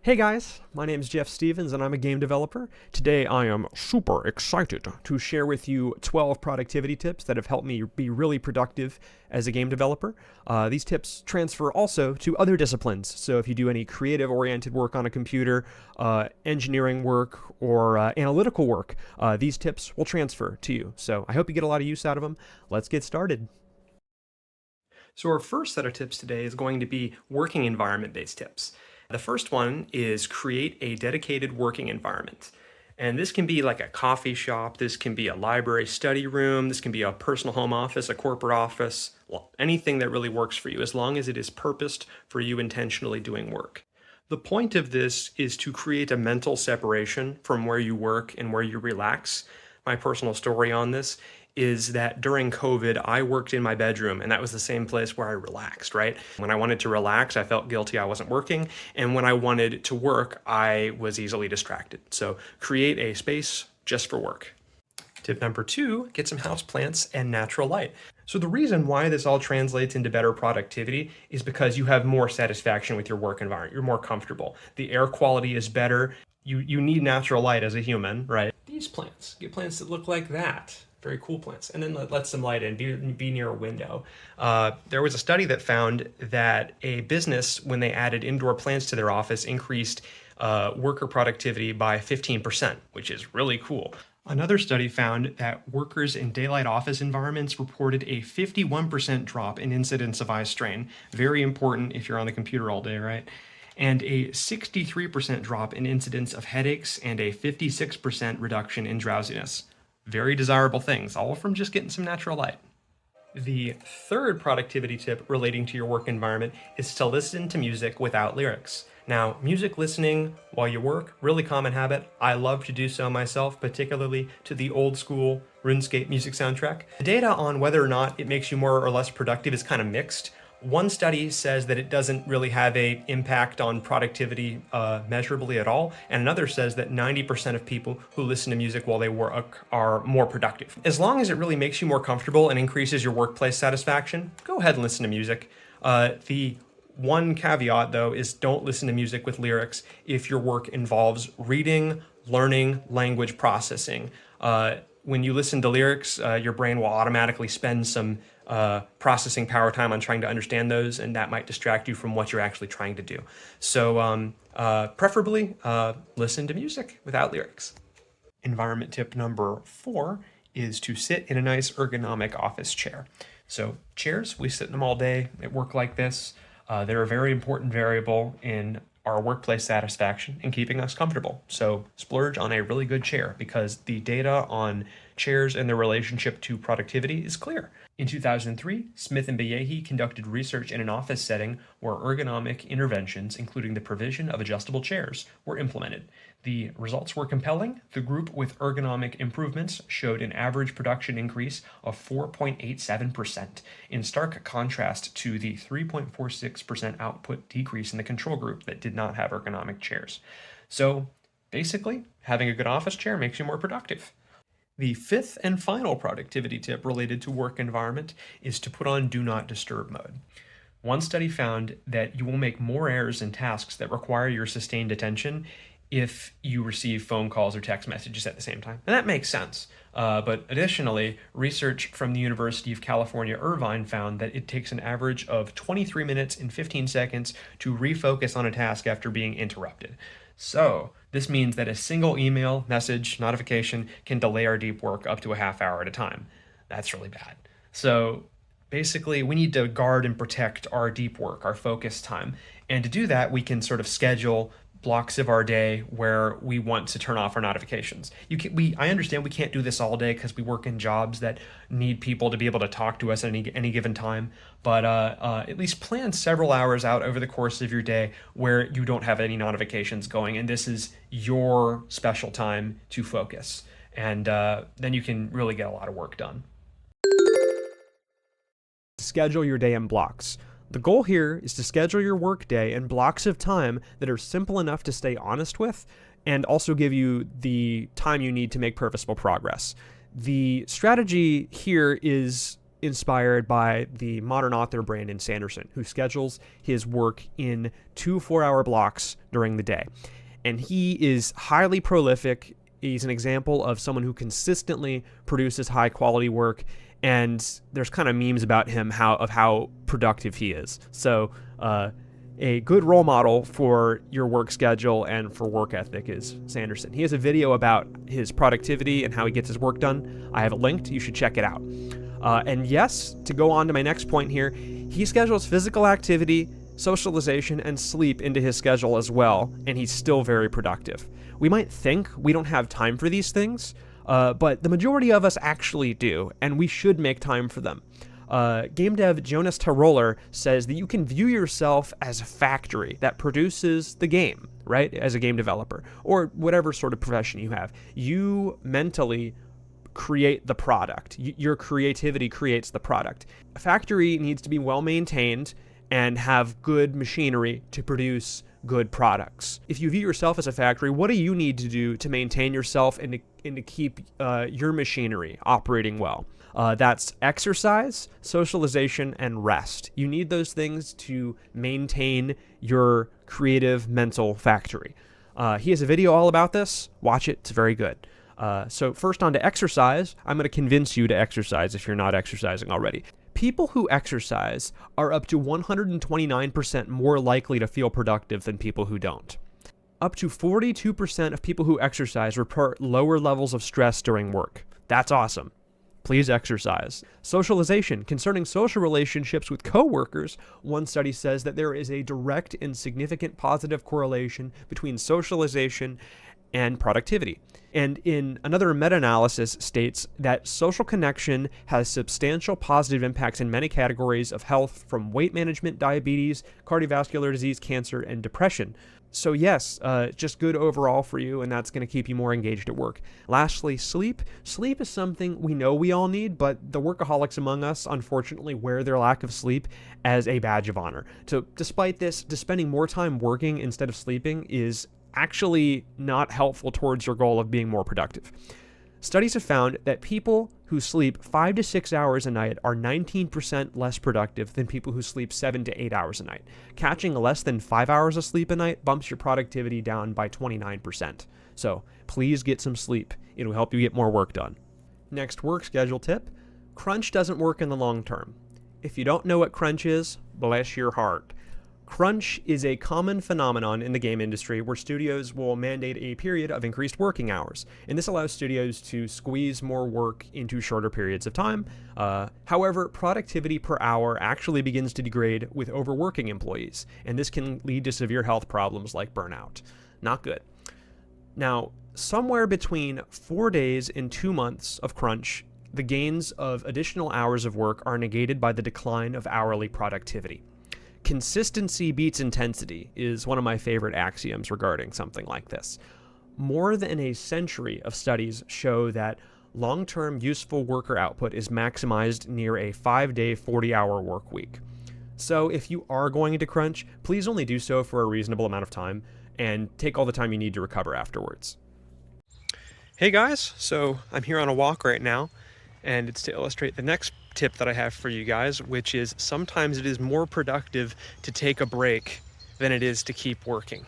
Hey guys, my name is Jeff Stevens and I'm a game developer. Today I am super excited to share with you 12 productivity tips that have helped me be really productive as a game developer. These tips transfer also to other disciplines, so if you do any creative-oriented work on a computer, engineering work, or analytical work, these tips will transfer to you. So I hope you get a lot of use out of them. Let's get started. So our first set of tips today is going to be working environment-based tips. The first one is create a dedicated working environment. And this can be like a coffee shop, this can be a library study room, this can be a personal home office, a corporate office, well, anything that really works for you, as long as it is purposed for you intentionally doing work. The point of this is to create a mental separation from where you work and where you relax. My personal story on this is that during COVID, I worked in my bedroom, and that was the same place where I relaxed, right? When I wanted to relax, I felt guilty I wasn't working, and when I wanted to work, I was easily distracted. So create a space just for work. Tip number 2, get some houseplants and natural light. So the reason why this all translates into better productivity is because you have more satisfaction with your work environment. You're more comfortable. The air quality is better. You need natural light as a human, right? These plants, get plants that look like that. Very cool plants. And then let some light in, be near a window. There was a study that found that a business, when they added indoor plants to their office, increased worker productivity by 15%, which is really cool. Another study found that workers in daylight office environments reported a 51% drop in incidence of eye strain. Very important if you're on the computer all day, right? And a 63% drop in incidence of headaches and a 56% reduction in drowsiness. Very desirable things, all from just getting some natural light. The third productivity tip relating to your work environment is to listen to music without lyrics. Now, music listening while you work, really common habit. I love to do so myself, particularly to the old school RuneScape music soundtrack. The data on whether or not it makes you more or less productive is kind of mixed. One study says that it doesn't really have an impact on productivity measurably at all, and another says that 90% of people who listen to music while they work are more productive. As long as it really makes you more comfortable and increases your workplace satisfaction, go ahead and listen to music. The one caveat, though, is don't listen to music with lyrics if your work involves reading, learning, language processing. When you listen to lyrics, your brain will automatically spend some processing power time on trying to understand those, and that might distract you from what you're actually trying to do. So preferably listen to music without lyrics. Environment tip number 4 is to sit in a nice ergonomic office chair. So chairs, we sit in them all day at work like this. They're a very important variable in our workplace satisfaction and keeping us comfortable. So splurge on a really good chair because the data on chairs and their relationship to productivity is clear. In 2003, Smith and Bayehi conducted research in an office setting where ergonomic interventions, including the provision of adjustable chairs, were implemented. The results were compelling. The group with ergonomic improvements showed an average production increase of 4.87%, in stark contrast to the 3.46% output decrease in the control group that did not have ergonomic chairs. So basically, having a good office chair makes you more productive. The fifth and final productivity tip related to work environment is to put on Do Not Disturb mode. One study found that you will make more errors in tasks that require your sustained attention if you receive phone calls or text messages at the same time. And that makes sense. But additionally, research from the University of California, Irvine found that it takes an average of 23 minutes and 15 seconds to refocus on a task after being interrupted. So this means that a single email, message, notification can delay our deep work up to a half hour at a time. That's really bad. So basically, we need to guard and protect our deep work, our focus time. And to do that, we can sort of schedule blocks of our day where we want to turn off our notifications. I understand we can't do this all day because we work in jobs that need people to be able to talk to us at any given time, but at least plan several hours out over the course of your day where you don't have any notifications going, and this is your special time to focus, and then you can really get a lot of work done. Schedule your day in blocks. The goal here is to schedule your workday in blocks of time that are simple enough to stay honest with and also give you the time you need to make purposeful progress. The strategy here is inspired by the modern author Brandon Sanderson, who schedules his work in 2 4-hour blocks during the day. And he is highly prolific. He's an example of someone who consistently produces high quality work, and there's kind of memes about him how productive he is. So a good role model for your work schedule and for work ethic is Sanderson. He has a video about his productivity and how he gets his work done. I have it linked. You should check it out. And yes, to go on to my next point here, he schedules physical activity, socialization, and sleep into his schedule as well, and he's still very productive. We might think we don't have time for these things, but the majority of us actually do, and we should make time for them. Game dev Jonas Taroller says that you can view yourself as a factory that produces the game, right? As a game developer, or whatever sort of profession you have. You mentally create the product. Your creativity creates the product. A factory needs to be well maintained and have good machinery to produce good products. If you view yourself as a factory, what do you need to do to maintain yourself and to keep your machinery operating well? That's exercise, socialization, and rest. You need those things to maintain your creative mental factory. He has a video all about this. Watch it. It's very good. So first on to exercise. I'm going to convince you to exercise if you're not exercising already. People who exercise are up to 129% more likely to feel productive than people who don't. Up to 42% of people who exercise report lower levels of stress during work. That's awesome. Please exercise. Socialization. Concerning social relationships with coworkers, one study says that there is a direct and significant positive correlation between socialization and productivity. And in another meta-analysis states that social connection has substantial positive impacts in many categories of health, from weight management, diabetes, cardiovascular disease, cancer, and depression. So yes, just good overall for you, and that's going to keep you more engaged at work. Lastly, sleep. Sleep is something we know we all need, but the workaholics among us unfortunately wear their lack of sleep as a badge of honor. So despite this, just spending more time working instead of sleeping is actually not helpful towards your goal of being more productive. Studies have found that people who sleep 5 to 6 hours a night are 19% less productive than people who sleep 7 to 8 hours a night. Catching less than 5 hours of sleep a night bumps your productivity down by 29%. So please get some sleep. It'll help you get more work done. Next work schedule tip: crunch doesn't work in the long term. If you don't know what crunch is, bless your heart. Crunch is a common phenomenon in the game industry where studios will mandate a period of increased working hours, and this allows studios to squeeze more work into shorter periods of time. However, productivity per hour actually begins to degrade with overworking employees, and this can lead to severe health problems like burnout. Not good. Now, somewhere between 4 days and 2 months of crunch, the gains of additional hours of work are negated by the decline of hourly productivity. Consistency beats intensity is one of my favorite axioms regarding something like this. More than a century of studies show that long-term useful worker output is maximized near a 5-day, 40-hour work week. So if you are going to crunch, please only do so for a reasonable amount of time and take all the time you need to recover afterwards. Hey guys, so I'm here on a walk right now, and it's to illustrate the next tip that I have for you guys, which is sometimes it is more productive to take a break than it is to keep working.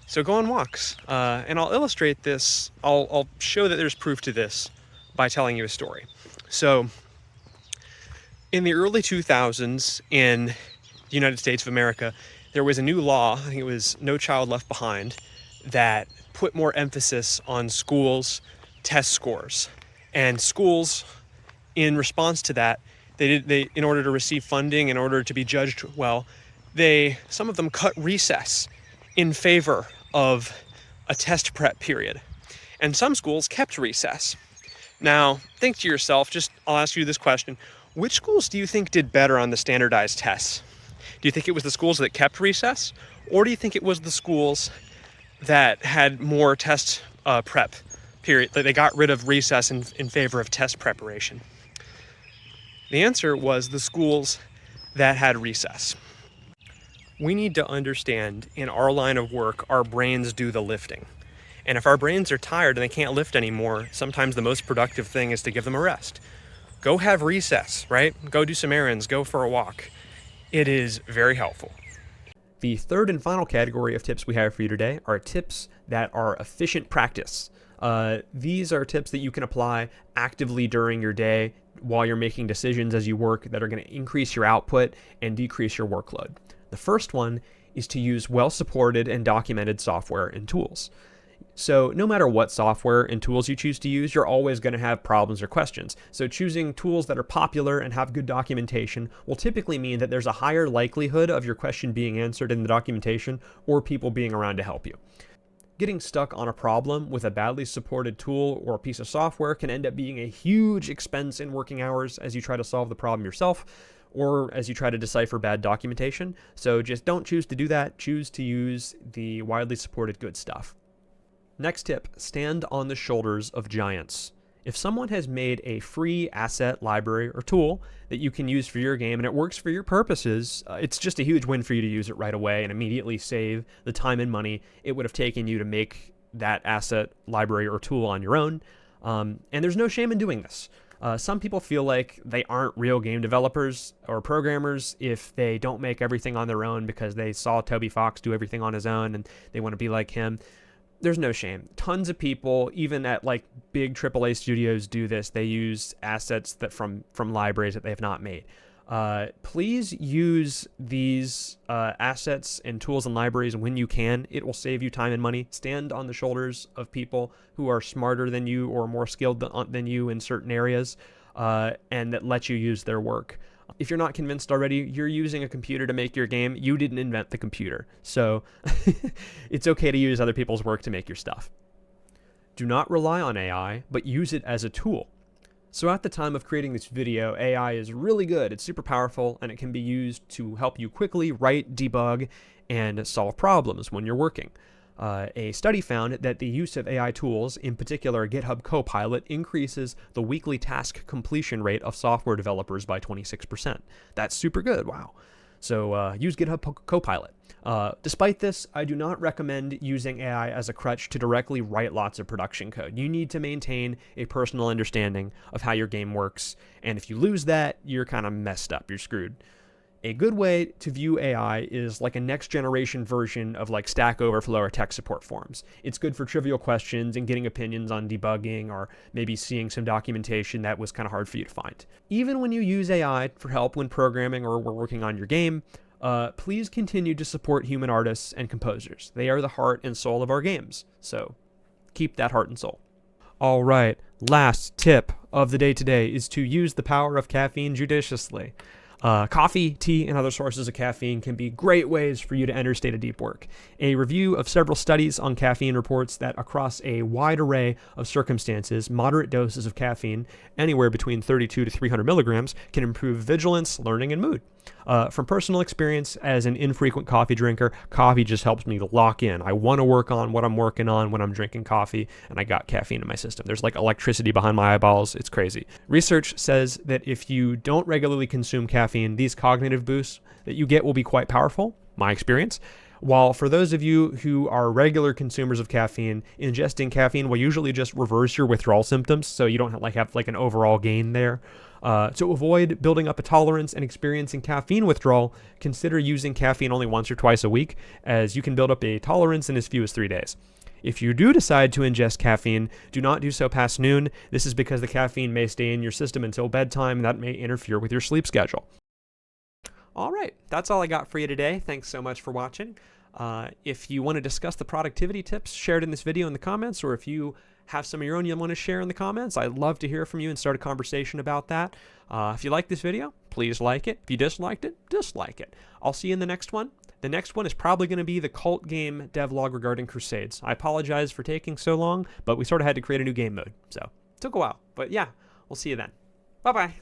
So go on walks, and I'll illustrate this. I'll show that there's proof to this by telling you a story. So in the early 2000s in the United States of America, there was a new law, I think it was No Child Left Behind, that put more emphasis on schools' test scores. And schools, in response to that, they in order to receive funding, in order to be judged well, some of them cut recess in favor of a test prep period. And some schools kept recess. Now, think to yourself, I'll ask you this question: which schools do you think did better on the standardized tests? Do you think it was the schools that kept recess, or do you think it was the schools that had more test prep period, that they got rid of recess in favor of test preparation? The answer was the schools that had recess. We need to understand, in our line of work, our brains do the lifting. And if our brains are tired and they can't lift anymore, sometimes the most productive thing is to give them a rest. go have recess, right? Go do some errands, go for a walk. It is very helpful. The third and final category of tips we have for you today are tips that are efficient practice. These are tips that you can apply actively during your day while you're making decisions as you work that are going to increase your output and decrease your workload. The first one is to use well-supported and documented software and tools. So no matter what software and tools you choose to use, you're always going to have problems or questions. So choosing tools that are popular and have good documentation will typically mean that there's a higher likelihood of your question being answered in the documentation or people being around to help you. Getting stuck on a problem with a badly supported tool or a piece of software can end up being a huge expense in working hours as you try to solve the problem yourself or as you try to decipher bad documentation. So just don't choose to do that. Choose to use the widely supported good stuff. Next tip, stand on the shoulders of giants. If someone has made a free asset, library, or tool that you can use for your game and it works for your purposes, it's just a huge win for you to use it right away and immediately save the time and money it would have taken you to make that asset, library, or tool on your own. And there's no shame in doing this. Some people feel like they aren't real game developers or programmers if they don't make everything on their own because they saw Toby Fox do everything on his own and they want to be like him. There's no shame. Tons of people, even at like big AAA studios, do this. They use assets that from libraries that they have not made. Please use these assets and tools and libraries when you can. It will save you time and money. Stand on the shoulders of people who are smarter than you or more skilled than you in certain areas, and that let you use their work. If you're not convinced already, you're using a computer to make your game. You didn't invent the computer. So it's okay to use other people's work to make your stuff. Do not rely on AI, but use it as a tool. So at the time of creating this video, AI is really good. It's super powerful, and it can be used to help you quickly write, debug, and solve problems when you're working. A study found that the use of AI tools, in particular GitHub Copilot, increases the weekly task completion rate of software developers by 26%. That's super good, wow. So use GitHub Copilot. Despite this, I do not recommend using AI as a crutch to directly write lots of production code. You need to maintain a personal understanding of how your game works, and if you lose that, you're kind of messed up, you're screwed. A good way to view AI is like a next generation version of like Stack Overflow or tech support forums. It's good for trivial questions and getting opinions on debugging or maybe seeing some documentation that was kind of hard for you to find. Even when you use AI for help when programming or we're working on your game, please continue to support human artists and composers. They are the heart and soul of our games. So keep that heart and soul. All right, last tip of the day today is to use the power of caffeine judiciously. Coffee, tea, and other sources of caffeine can be great ways for you to enter a state of deep work. A review of several studies on caffeine reports that across a wide array of circumstances, moderate doses of caffeine, anywhere between 32 to 300 milligrams, can improve vigilance, learning, and mood. From personal experience as an infrequent coffee drinker, coffee just helps me lock in. I want to work on what I'm working on when I'm drinking coffee, and I got caffeine in my system. There's like electricity behind my eyeballs. It's crazy. Research says that if you don't regularly consume caffeine, these cognitive boosts that you get will be quite powerful, my experience. While for those of you who are regular consumers of caffeine, ingesting caffeine will usually just reverse your withdrawal symptoms, so you don't have an overall gain there. To avoid building up a tolerance and experiencing caffeine withdrawal, consider using caffeine only once or twice a week, as you can build up a tolerance in as few as 3 days. If you do decide to ingest caffeine, do not do so past noon. This is because the caffeine may stay in your system until bedtime, and that may interfere with your sleep schedule. All right, that's all I got for you today. Thanks so much for watching. If you want to discuss the productivity tips shared in this video in the comments, or if you have some of your own you want to share in the comments, I'd love to hear from you and start a conversation about that. If you like this video, please like it. If you disliked it, dislike it. I'll see you in the next one. The next one is probably going to be the cult game devlog regarding Crusades. I apologize for taking so long, but we sort of had to create a new game mode, so it took a while. But yeah, we'll see you then. Bye-bye.